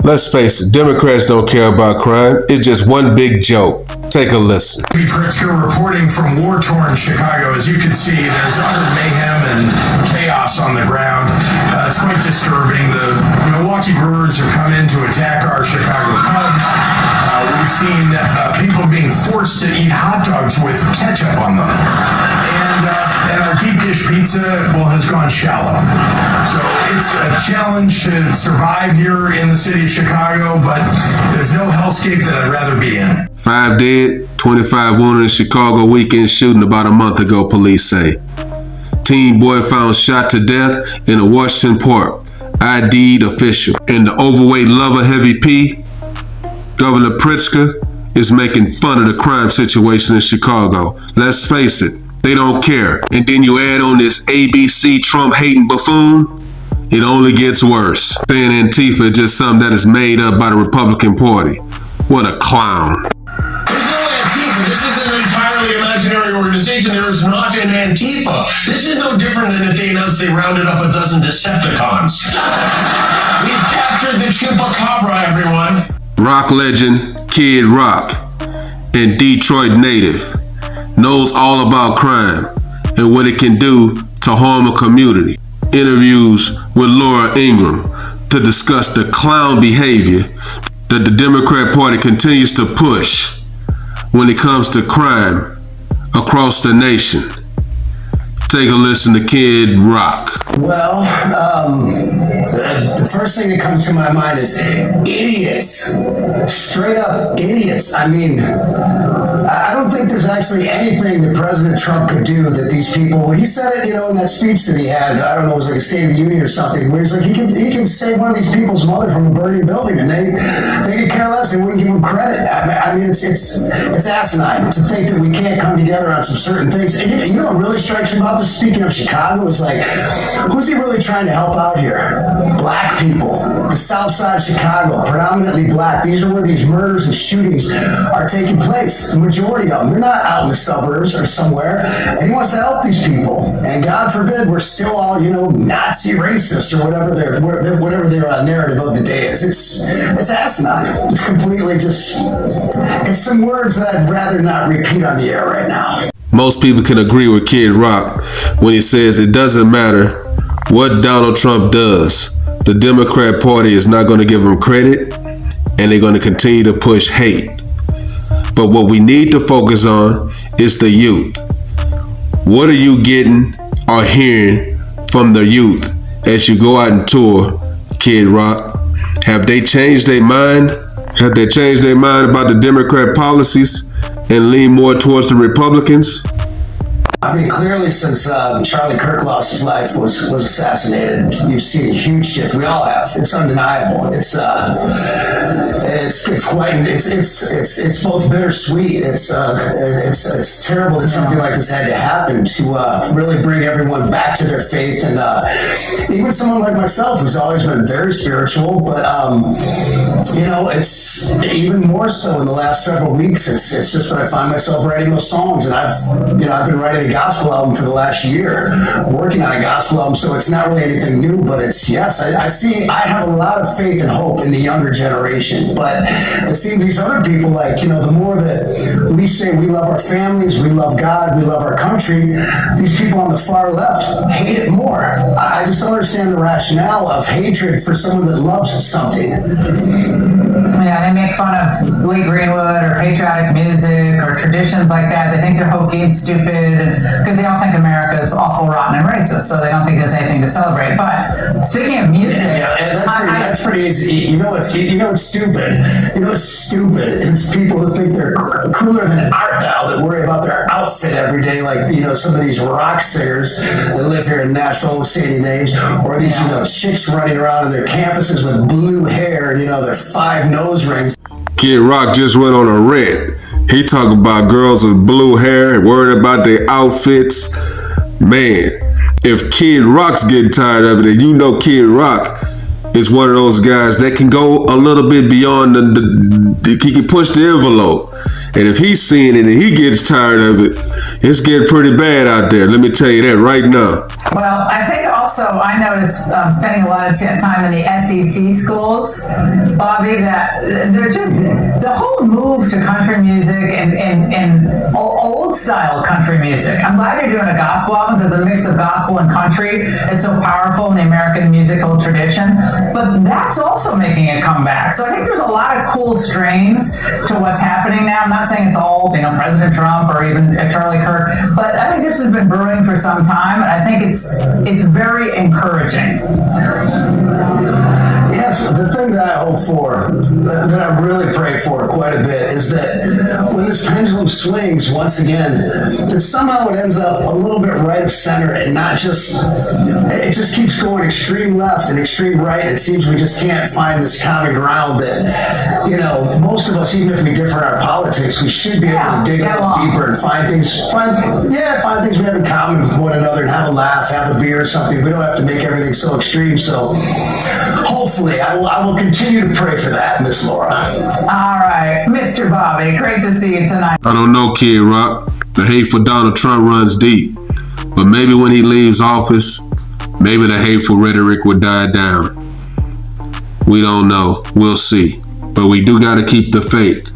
Let's face it, Democrats don't care about crime. It's just one big joke. Take a listen. Pritzker reporting from war-torn Chicago. As you can see, there's utter mayhem and chaos on the ground. It's quite disturbing. The Milwaukee Brewers have come in to attack our Chicago Cubs. We've seen people being forced to eat hot dogs with ketchup on them. And our deep dish pizza, has gone shallow. So it's a challenge to survive here in the city of Chicago, but there's no hellscape that I'd rather be in. 5 dead, 25 wounded in Chicago weekend shooting about a month ago, police say. Teen boy found shot to death in a Washington Park, ID'd official. And the overweight lover Heavy P, Governor Pritzker, is making fun of the crime situation in Chicago. Let's face it, they don't care. And then you add on this ABC Trump-hating buffoon, it only gets worse. Saying Antifa is just something that is made up by the Republican Party. What a clown. There's no Antifa. This is an entirely imaginary organization. There is not an Antifa. This is no different than if they announced they rounded up a dozen Decepticons. We've captured the Chupacabra, everyone. Rock legend Kid Rock and Detroit native knows all about crime and what it can do to harm a community. Interviews with Laura Ingraham to discuss the clown behavior that the Democrat Party continues to push when it comes to crime across the nation. Take a listen to Kid Rock. Well, the first thing that comes to my mind is idiots. Straight up idiots. I mean, I don't think there's actually anything that President Trump could do that these people, he said it, in that speech that he had, I don't know, it was like a State of the Union or something, where he's like, he can save one of these people's mother from a burning building, and they could care less, they wouldn't give him credit. I mean, it's asinine to think that we can't come together on some certain things. And you know what really strikes me about this, speaking of Chicago, is like, who's he really trying to help out here? Black people. The South Side of Chicago, predominantly black. These are where these murders and shootings are taking place. The majority of them. They're not out in the suburbs or somewhere. And he wants to help these people. And God forbid we're still all, Nazi racist or whatever their narrative of the day is. It's asinine. It's completely it's some words that I'd rather not repeat on the air right now. Most people can agree with Kid Rock when he says it doesn't matter what Donald Trump does. The Democrat Party is not going to give him credit, and they're going to continue to push hate. But what we need to focus on is the youth. What are you getting or hearing from the youth as you go out and tour, Kid Rock? Have they changed their mind? Have they changed their mind about the Democrat policies and lean more towards the Republicans? I mean, clearly, since Charlie Kirk lost his life, was assassinated, you've seen a huge shift. We all have. It's undeniable. It's both bittersweet. It's terrible that something like this had to happen to really bring everyone back to their faith, and even someone like myself who's always been very spiritual, but it's even more so in the last several weeks. It's just when I find myself writing those songs, and I've been writing a gospel album for the last year, working on a gospel album, so it's not really anything new, but I have a lot of faith and hope in the younger generation, but it seems these other people, the more that we say we love our families, we love God, we love our country, these people on the far left hate it more. I just don't understand the rationale of hatred for someone that loves something. Yeah, they make fun of Lee Greenwood or patriotic music or traditions like that. They think they're hokey and stupid because they don't think America is awful, rotten, and racist, so they don't think there's anything to celebrate. But speaking of music, that's pretty easy. You know what's stupid? What's stupid is people who think they're cooler than Art Thou, that worry about their outfit every day, like some of these rock singers that live here in Nashville, won't say any names, or these chicks running around in their campuses with blue hair and their 5 nose rings. Kid Rock just went on a rant. He talking about girls with blue hair, worried about their outfits. Man, if Kid Rock's getting tired of it, and Kid Rock is one of those guys that can go a little bit beyond he can push the envelope And if he's seeing it and he gets tired of it, it's getting pretty bad out there. Let me tell you that right now. Well, I think also I noticed spending a lot of time in the SEC schools, Bobby, that they're just the whole move to country music and old style country music. I'm glad you're doing a gospel album because a mix of gospel and country is so powerful in the American musical tradition. But that's also making a comeback. So I think there's a lot of cool strains to what's happening now. I'm not saying it's all, President Trump or even Charlie Kirk, but I think this has been brewing for some time, and I think it's very encouraging. Yes, the thing that I hope for, that I really pray for quite a bit, is that when this pendulum swings once again, that somehow it ends up a little bit right of center and not just, it just keeps going extreme left and extreme right. And it seems we just can't find this common ground that, most of us, even if we differ in our politics, we should be able to dig a little deeper and find things we have in common with one another and have a laugh, have a beer or something. We don't have to make everything so extreme. So hopefully I will continue to pray for that, Miss Laura. All right, Mr. Bobby, great to see you tonight. I don't know, Kid Rock. The hate for Donald Trump runs deep. But maybe when he leaves office, maybe the hateful rhetoric will die down. We don't know. We'll see. But we do got to keep the faith.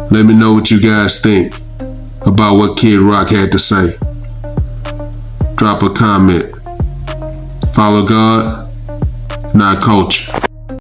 Let me know what you guys think about what Kid Rock had to say. Drop a comment. Follow God, not culture.